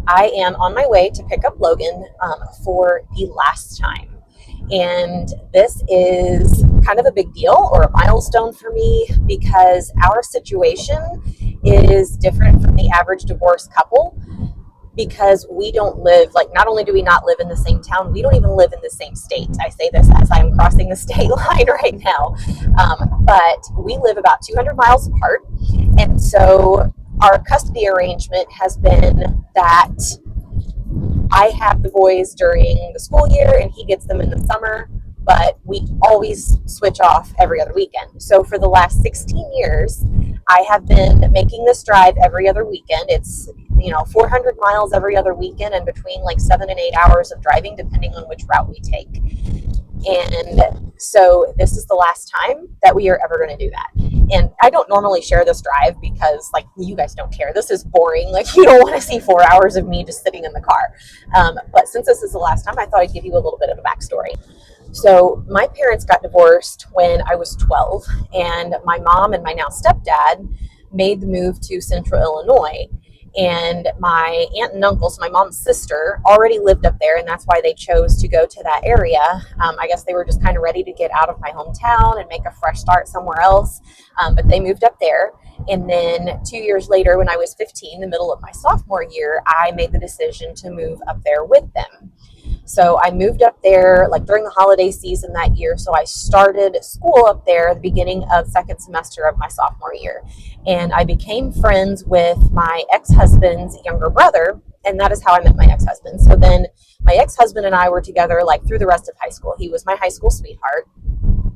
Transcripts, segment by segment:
I am on my way to pick up Logan for the last time. And this is kind of a big deal or a milestone for me because our situation is different from the average divorced couple because we don't live, like, not only do we not live in the same town, we don't even live in the same state. I say this as I'm crossing the state line right now. But we live about 200 miles apart. And so our custody arrangement has been that I have the boys during the school year and he gets them in the summer, but we always switch off every other weekend. So for the last 16 years, I have been making this drive every other weekend. It's 400 miles every other weekend and between like 7 and 8 hours of driving, depending on which route we take. And so this is the last time that we are ever going to do that. And I don't normally share this drive because, like, you guys don't care. This is boring. Like, you don't want to see 4 hours of me just sitting in the car. But since this is the last time, I thought I'd give you a little bit of a backstory. So my parents got divorced when I was 12, and my mom and my now stepdad made the move to Central Illinois. And my aunt and uncle, so my mom's sister, already lived up there, and that's why they chose to go to that area. I guess they were just kind of ready to get out of my hometown and make a fresh start somewhere else. But they moved up there. And then 2 years later, when I was 15, the middle of my sophomore year, I made the decision to move up there with them. So I moved up there like during the holiday season that year. So I started school up there at the beginning of second semester of my sophomore year. And I became friends with my ex-husband's younger brother. And that is how I met my ex-husband. So then my ex-husband and I were together like through the rest of high school. He was my high school sweetheart.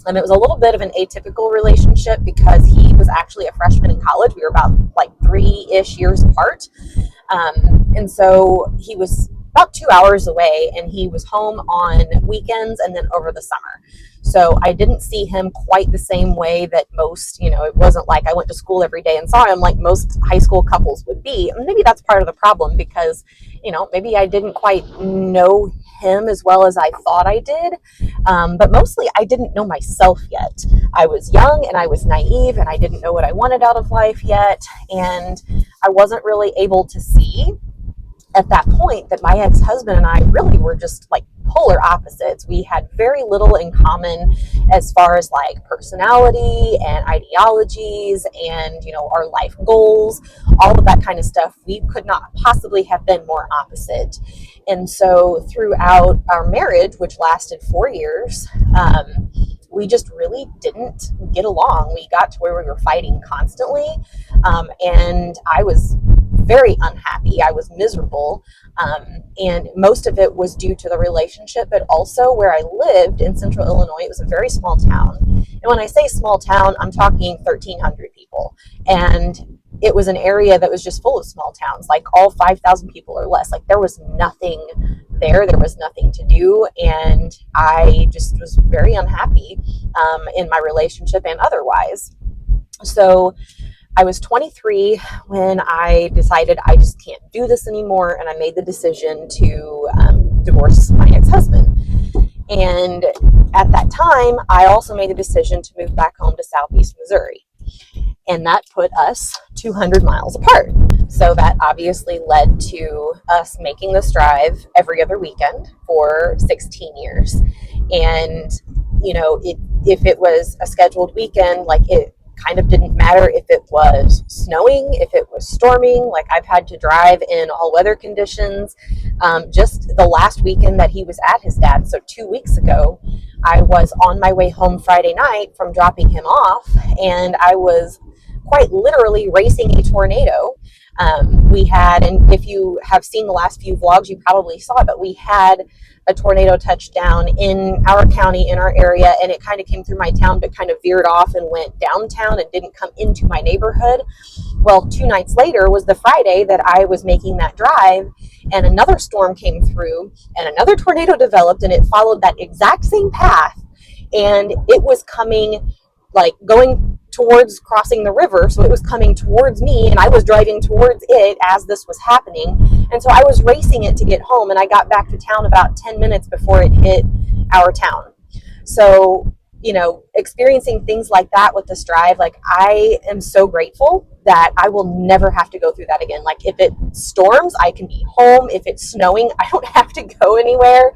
It was a little bit of an atypical relationship because he was actually a freshman in college. We were about like 3-ish years apart. And so he was about 2 hours away, and he was home on weekends and then over the summer. So I didn't see him quite the same way that most, it wasn't like I went to school every day and saw him like most high school couples would be. And maybe that's part of the problem because, maybe I didn't quite know him as well as I thought I did. But mostly I didn't know myself yet. I was young and I was naive and I didn't know what I wanted out of life yet. And I wasn't really able to see at that point that my ex-husband and I really were just like polar opposites. We had very little in common as far as like personality and ideologies and, our life goals, all of that kind of stuff. We could not possibly have been more opposite. And so throughout our marriage, which lasted 4 years, we just really didn't get along. We got to where we were fighting constantly. And I was very unhappy. I was miserable. And most of it was due to the relationship, but also where I lived in Central Illinois. It was a very small town. And when I say small town, I'm talking 1,300 people. And it was an area that was just full of small towns, like all 5,000 people or less. Like there was nothing there. There was nothing to do. And I just was very unhappy in my relationship and otherwise. So I was 23 when I decided I just can't do this anymore. And I made the decision to divorce my ex-husband. And at that time, I also made the decision to move back home to Southeast Missouri. And that put us 200 miles apart. So that obviously led to us making this drive every other weekend for 16 years. And, you know, if it was a scheduled weekend, like it kind of didn't matter if it was snowing, if it was storming. Like I've had to drive in all weather conditions. Just the last weekend that he was at his dad's, so 2 weeks ago, I was on my way home Friday night from dropping him off, and I was quite literally racing a tornado. We had, and if you have seen the last few vlogs, you probably saw it, but we had a tornado touchdown in our county, in our area, and it kind of came through my town, but kind of veered off and went downtown and didn't come into my neighborhood. Well, 2 nights later was the Friday that I was making that drive, and another storm came through, and another tornado developed, and it followed that exact same path, and it was coming, like going towards crossing the river. So it was coming towards me, and I was driving towards it as this was happening. And so I was racing it to get home, and I got back to town about 10 minutes before it hit our town. So, you know, experiencing things like that with this drive, like I am so grateful that I will never have to go through that again. Like if it storms, I can be home. If it's snowing, I don't have to go anywhere.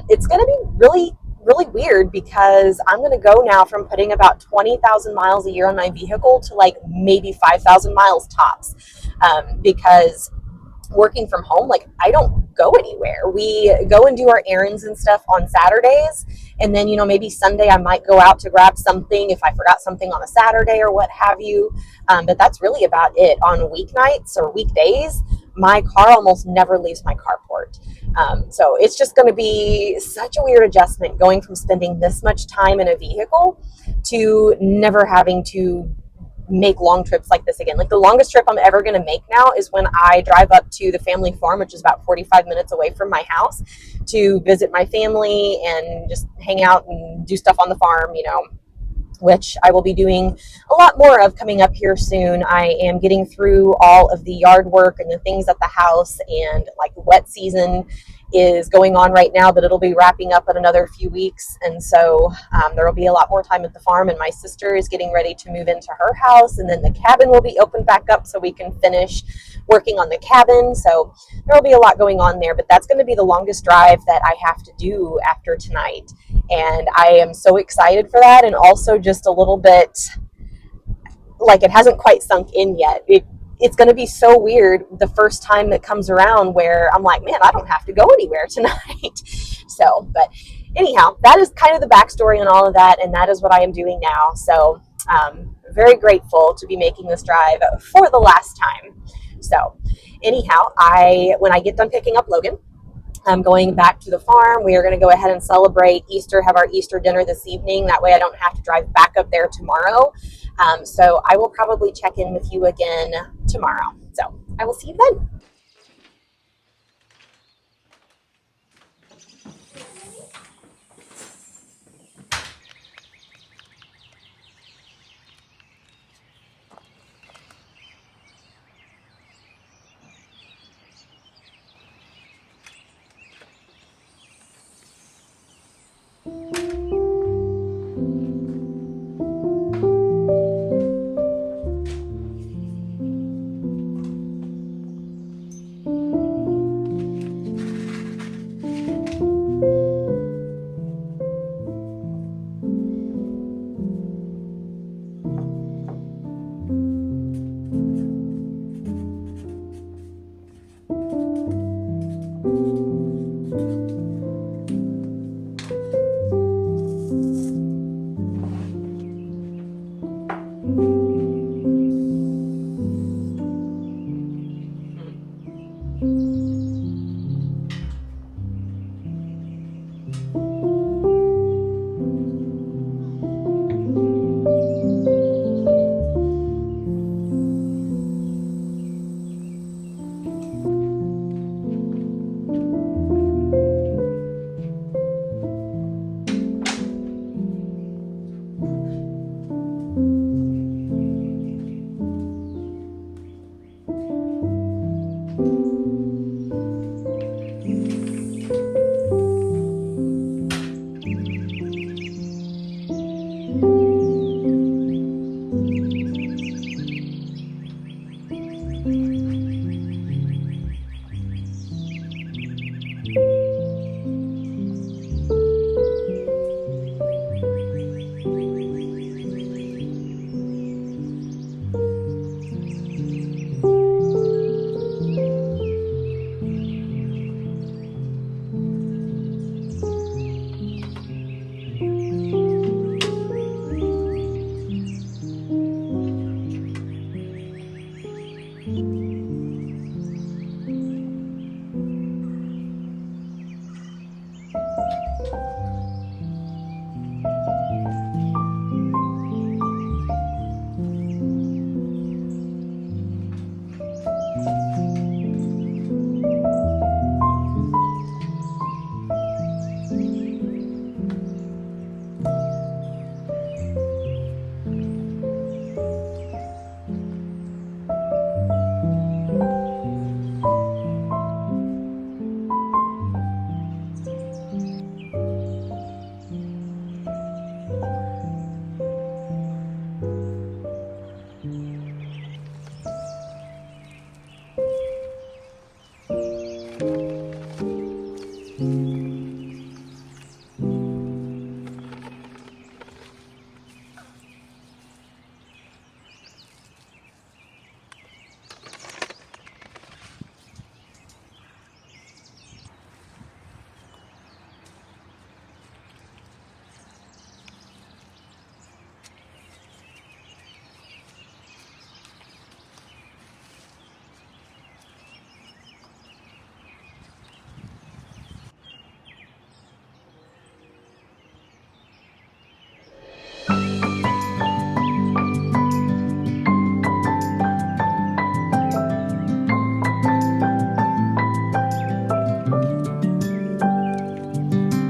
It's going to be really weird because I'm going to go now from putting about 20,000 miles a year on my vehicle to like maybe 5,000 miles tops, because working from home, like I don't go anywhere. We go and do our errands and stuff on Saturdays, and then, you know, maybe Sunday I might go out to grab something if I forgot something on a Saturday or what have you, but that's really about it. On weeknights or weekdays, my car almost never leaves my carport. So it's just going to be such a weird adjustment going from spending this much time in a vehicle to never having to make long trips like this again. Like the longest trip I'm ever going to make now is when I drive up to the family farm, which is about 45 minutes away from my house, to visit my family and just hang out and do stuff on the farm, you know, which I will be doing a lot more of coming up here soon. I am getting through all of the yard work and the things at the house, and like wet season is going on right now, but it'll be wrapping up in another few weeks. And so there will be a lot more time at the farm, and my sister is getting ready to move into her house, and then the cabin will be opened back up so we can finish working on the cabin. So there will be a lot going on there, but that's going to be the longest drive that I have to do after tonight. And I am so excited for that, and also just a little bit like it hasn't quite sunk in yet. It's going to be so weird the first time that comes around where I'm like, man, I don't have to go anywhere tonight. So, but anyhow, that is kind of the backstory on all of that, and that is what I am doing now. So very grateful to be making this drive for the last time. So anyhow, when I get done picking up Logan, I'm going back to the farm. We are going to go ahead and celebrate Easter, have our Easter dinner this evening. That way I don't have to drive back up there tomorrow. So I will probably check in with you again tomorrow. So I will see you then.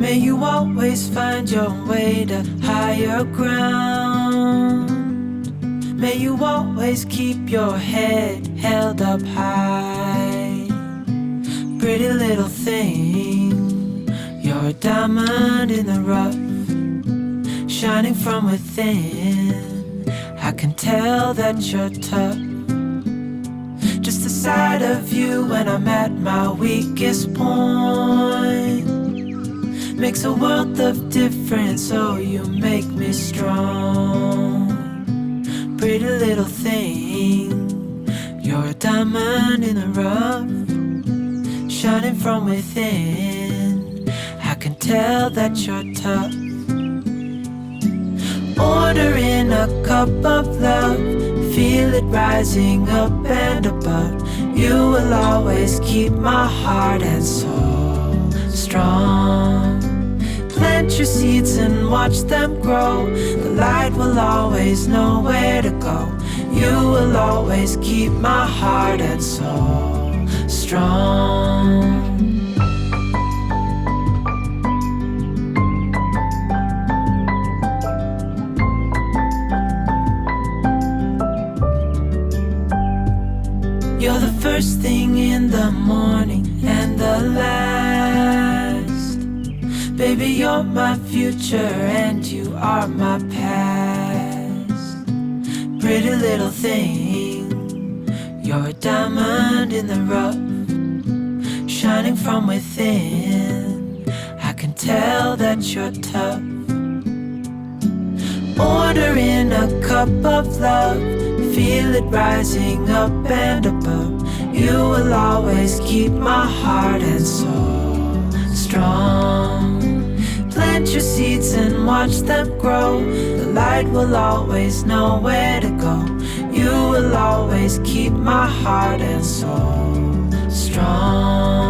May you always find your way to higher ground. May you always keep your head held up high. Pretty little thing, you're a diamond in the rough, shining from within. I can tell that you're tough. Just the sight of you when I'm at my weakest point makes a world of difference, oh you make me strong. Pretty little thing, you're a diamond in the rough, shining from within. I can tell that you're tough. Ordering a cup of love, feel it rising up and above. You will always keep my heart and soul strong. Plant your seeds and watch them grow. The light will always know where to go. You will always keep my heart and soul strong. You're the first thing in the morning and the last. Baby, you're my future and you are my past. Pretty little thing, you're a diamond in the rough, shining from within. I can tell that you're tough. Ordering a cup of love, feel it rising up and above. You will always keep my heart and soul strong. Plant your seeds and watch them grow. The light will always know where to go. You will always keep my heart and soul strong.